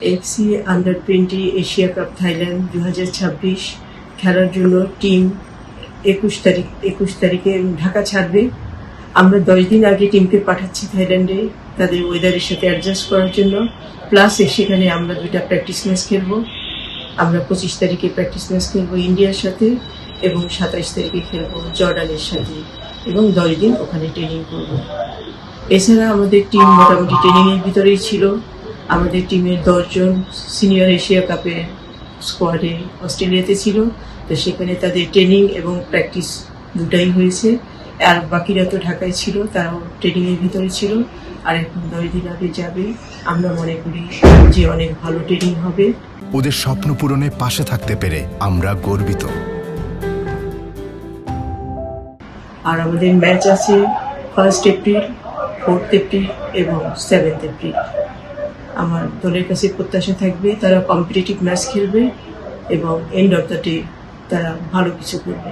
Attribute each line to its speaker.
Speaker 1: FC under-20 Asia cup Thailand 2026 খেলার জন্য team 21 তারিখে ঢাকা ছাড়বে। আমরা 10 দিন আগে টিমকে পাঠাচ্ছি থাইল্যান্ডে তাদের ওয়েদারের সাথে অ্যাডজাস্ট করার জন্য। প্লাস সেখানে আমরা 2টা প্র্যাকটিস ম্যাচ খেলবো। আমরা 25 তারিখে প্র্যাকটিস ম্যাচ খেলবো ইন্ডিয়ার সাথে এবং 27 তারিখে খেলবো জর্ডানের সাথে এবং 10 দিন ওখানে ট্রেনিং করবো। এছাড়া আমাদের টিম মোটামুটি ট্রেনিংয়ের ভিতরেই ছিল। আমাদের টিমের 10 জন সিনিয়র এশিয়া কাপের স্কোয়াডে অস্ট্রেলিয়াতে ছিল, তো সেখানে তাদের ট্রেনিং এবং প্র্যাকটিস দুটাই হয়েছে। আর বাকিরা তো ঢাকায় ছিল, তারাও ট্রেনিংয়ের ভিতরে ছিল। আর এখন 10 দিন আগে যাবে। আমরা মনে করি যে অনেক ভালো ট্রেনিং হবে।
Speaker 2: ওদের স্বপ্ন পূরণে পাশে থাকতে পেরে আমরা গর্বিত।
Speaker 1: আর আমাদের ম্যাচ আছে 1 এপ্রিল, 4 এপ্রিল এবং 7 এপ্রিল। আমার দলের কাছে প্রত্যাশা থাকবে তারা কম্পিটিটিভ ম্যাচ খেলবে এবং এন্ড অফ দ্য ডে তারা ভালো কিছু করবে।